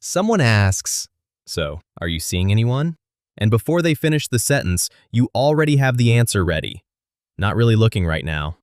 Someone asks, "So, are you seeing anyone?" And before they finish the sentence, you already have the answer ready. Not really looking right now.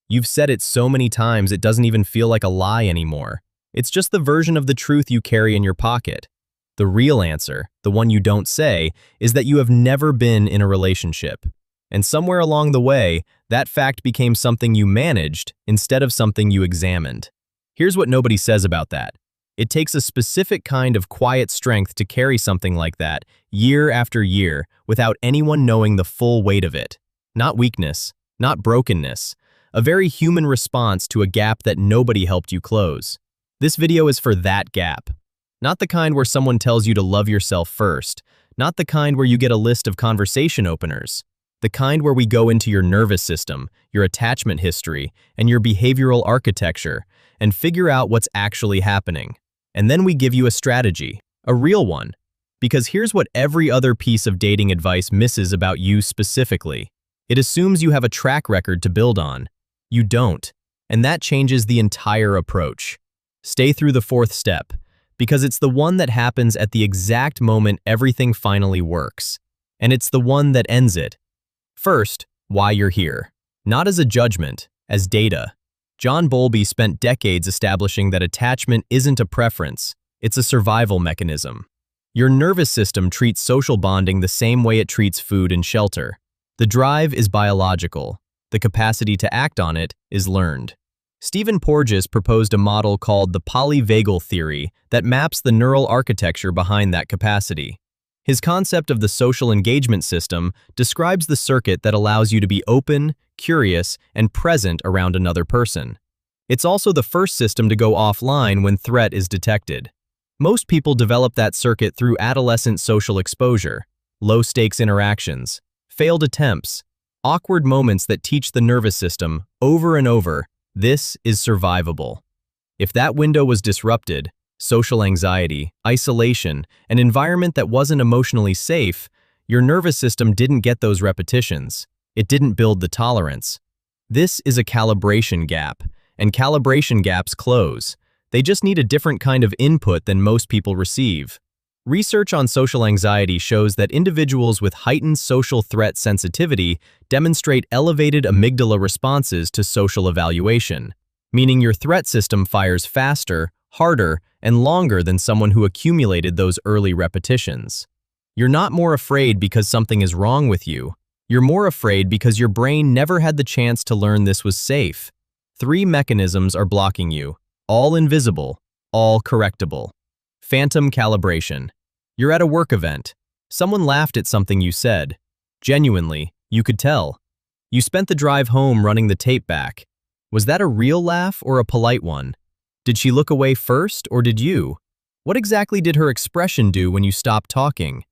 You've said it so many times it doesn't even feel like a lie anymore. It's just the version of the truth you carry in your pocket. The real answer, the one you don't say, is that you have never been in a relationship. And somewhere along the way, that fact became something you managed instead of something you examined. Here's what nobody says about that. It takes a specific kind of quiet strength to carry something like that, year after year, without anyone knowing the full weight of it. Not weakness, not brokenness, a very human response to a gap that nobody helped you close. This video is for that gap. Not the kind where someone tells you to love yourself first, not the kind where you get a list of conversation openers, the kind where we go into your nervous system, your attachment history, and your behavioral architecture, and figure out what's actually happening. And then we give you a strategy, a real one. Because here's what every other piece of dating advice misses about you specifically. It assumes you have a track record to build on. You don't. And that changes the entire approach. Stay through the fourth step, because it's the one that happens at the exact moment everything finally works. And it's the one that ends it. First, why you're here. Not as a judgment, as data. John Bowlby spent decades establishing that attachment isn't a preference, it's a survival mechanism. Your nervous system treats social bonding the same way it treats food and shelter. The drive is biological. The capacity to act on it is learned. Stephen Porges proposed a model called the polyvagal theory that maps the neural architecture behind that capacity. His concept of the social engagement system describes the circuit that allows you to be open, curious, and present around another person. It's also the first system to go offline when threat is detected. Most people develop that circuit through adolescent social exposure, low-stakes interactions, failed attempts, awkward moments that teach the nervous system, over and over, this is survivable. If that window was disrupted, social anxiety, isolation, an environment that wasn't emotionally safe, your nervous system didn't get those repetitions. It didn't build the tolerance. This is a calibration gap, and calibration gaps close. They just need a different kind of input than most people receive. Research on social anxiety shows that individuals with heightened social threat sensitivity demonstrate elevated amygdala responses to social evaluation, meaning your threat system fires faster, harder, and longer than someone who accumulated those early repetitions. You're not more afraid because something is wrong with you. You're more afraid because your brain never had the chance to learn this was safe. 3 mechanisms are blocking you, all invisible, all correctable. Phantom calibration. You're at a work event. Someone laughed at something you said. Genuinely, you could tell. You spent the drive home running the tape back. Was that a real laugh or a polite one? Did she look away first, or did you? What exactly did her expression do when you stopped talking?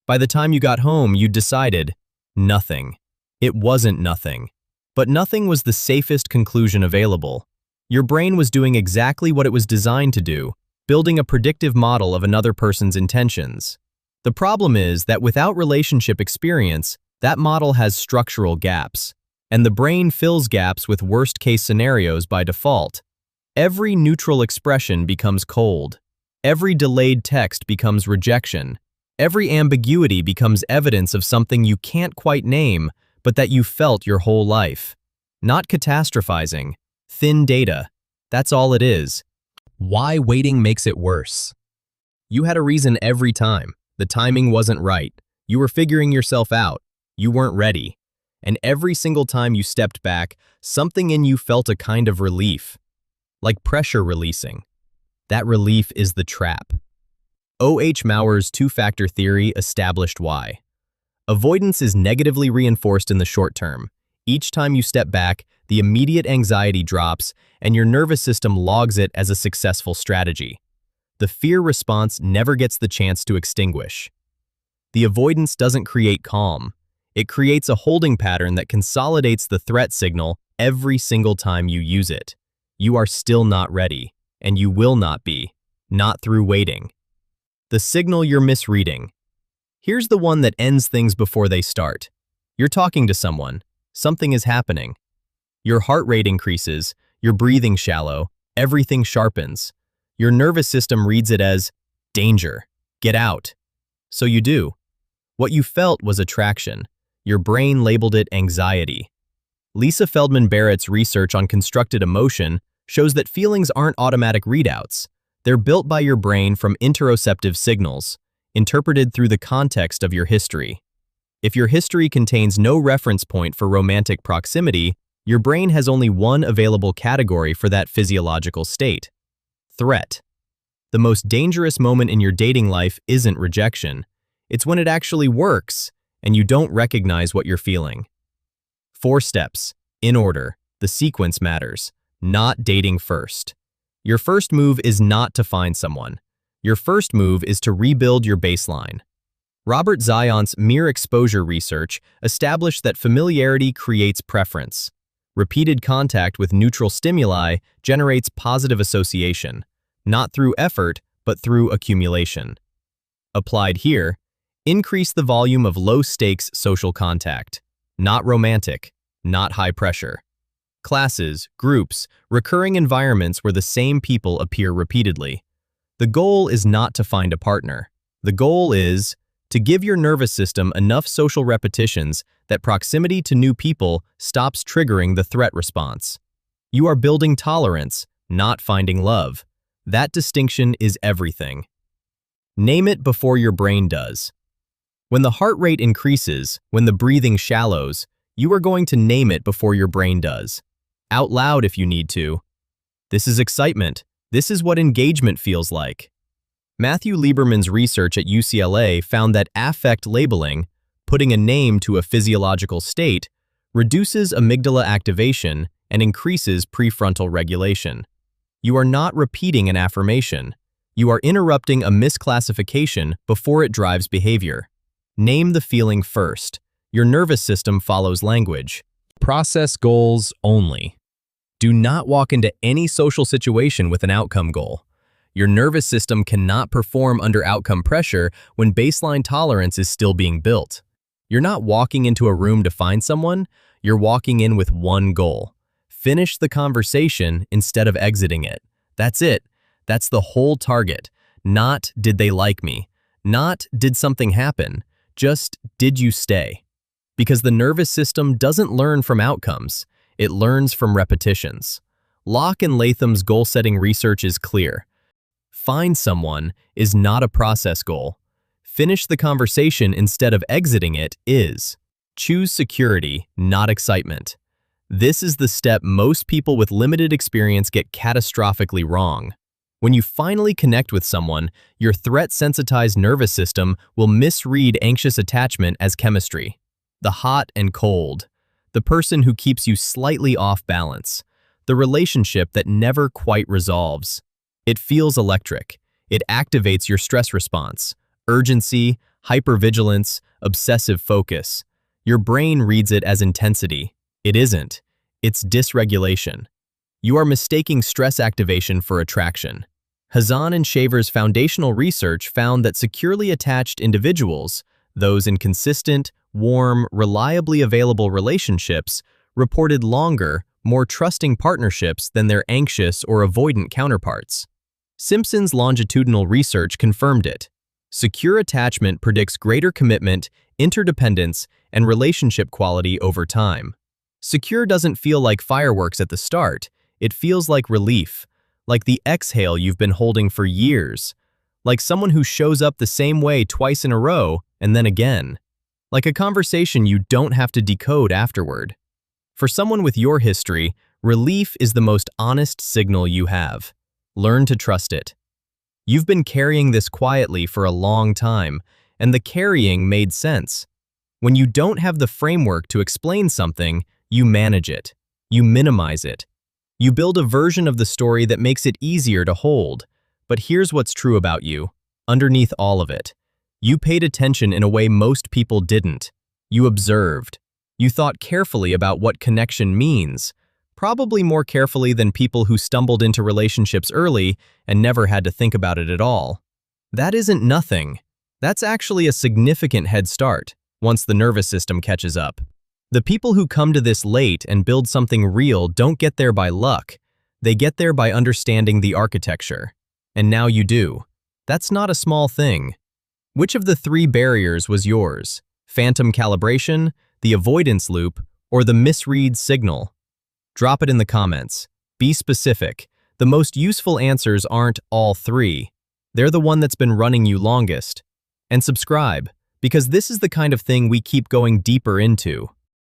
By the time you got home, you'd decided, nothing. It wasn't nothing. But nothing was the safest conclusion available. Your brain was doing exactly what it was designed to do, building a predictive model of another person's intentions. The problem is that without relationship experience, that model has structural gaps, and the brain fills gaps with worst-case scenarios by default. Every neutral expression becomes cold. Every delayed text becomes rejection. Every ambiguity becomes evidence of something you can't quite name, but that you felt your whole life. Not catastrophizing. Thin data. That's all it is. Why waiting makes it worse. You had a reason every time. The timing wasn't right. You were figuring yourself out. You weren't ready. And every single time you stepped back, something in you felt a kind of relief. Like pressure releasing. That relief is the trap. O.H. Mauer's two-factor theory established why. Avoidance is negatively reinforced in the short term. Each time you step back, the immediate anxiety drops, and your nervous system logs it as a successful strategy. The fear response never gets the chance to extinguish. The avoidance doesn't create calm. It creates a holding pattern that consolidates the threat signal every single time you use it. You are still not ready, and you will not be, not through waiting. The signal you're misreading. Here's the one that ends things before they start. You're talking to someone. Something is happening. Your heart rate increases, your breathing shallow, everything sharpens. Your nervous system reads it as, Danger. Get out. So you do. What you felt was attraction. Your brain labeled it anxiety. Lisa Feldman Barrett's research on constructed emotion shows that feelings aren't automatic readouts. They're built by your brain from interoceptive signals, interpreted through the context of your history. If your history contains no reference point for romantic proximity, your brain has only one available category for that physiological state: threat. The most dangerous moment in your dating life isn't rejection. It's when it actually works and you don't recognize what you're feeling. 4 steps, in order. The sequence matters. Not dating first. Your first move is not to find someone. Your first move is to rebuild your baseline. Robert Zion's mere exposure research established that familiarity creates preference. Repeated contact with neutral stimuli generates positive association, not through effort, but through accumulation. Applied here, increase the volume of low-stakes social contact. Not romantic, not high pressure. Classes, groups, recurring environments where the same people appear repeatedly. The goal is not to find a partner. The goal is to give your nervous system enough social repetitions that proximity to new people stops triggering the threat response. You are building tolerance, not finding love. That distinction is everything. Name it before your brain does. When the heart rate increases, when the breathing shallows, you are going to name it before your brain does. Out loud if you need to. This is excitement. This is what engagement feels like. Matthew Lieberman's research at UCLA found that affect labeling, putting a name to a physiological state, reduces amygdala activation and increases prefrontal regulation. You are not repeating an affirmation. You are interrupting a misclassification before it drives behavior. Name the feeling first. Your nervous system follows language. Process goals only. Do not walk into any social situation with an outcome goal. Your nervous system cannot perform under outcome pressure when baseline tolerance is still being built. You're not walking into a room to find someone, you're walking in with one goal. Finish the conversation instead of exiting it. That's it. That's the whole target. Not, did they like me? Not, did something happen? Just, did you stay? Because the nervous system doesn't learn from outcomes, it learns from repetitions. Locke and Latham's goal-setting research is clear. Find someone is not a process goal. Finish the conversation instead of exiting it is. Choose security, not excitement. This is the step most people with limited experience get catastrophically wrong. When you finally connect with someone, your threat-sensitized nervous system will misread anxious attachment as chemistry. The hot and cold. The person who keeps you slightly off balance. The relationship that never quite resolves. It feels electric. It activates your stress response. Urgency, hypervigilance, obsessive focus. Your brain reads it as intensity. It isn't. It's dysregulation. You are mistaking stress activation for attraction. Hazan and Shaver's foundational research found that securely attached individuals, those in consistent, warm, reliably available relationships, reported longer, more trusting partnerships than their anxious or avoidant counterparts. Simpson's longitudinal research confirmed it. Secure attachment predicts greater commitment, interdependence, and relationship quality over time. Secure doesn't feel like fireworks at the start. It feels like relief, like the exhale you've been holding for years, like someone who shows up the same way twice in a row and then again, like a conversation you don't have to decode afterward. For someone with your history, relief is the most honest signal you have. Learn to trust it. You've been carrying this quietly for a long time, and the carrying made sense. When you don't have the framework to explain something, you manage it. You minimize it. You build a version of the story that makes it easier to hold. But here's what's true about you. Underneath all of it, you paid attention in a way most people didn't. You observed. You thought carefully about what connection means, probably more carefully than people who stumbled into relationships early and never had to think about it at all. That isn't nothing. That's actually a significant head start once the nervous system catches up. The people who come to this late and build something real don't get there by luck. They get there by understanding the architecture. And now you do. That's not a small thing. Which of the three barriers was yours? Phantom calibration, the avoidance loop, or the misread signal? Drop it in the comments. Be specific. The most useful answers aren't all three. They're the one that's been running you longest. And subscribe, because this is the kind of thing we keep going deeper into.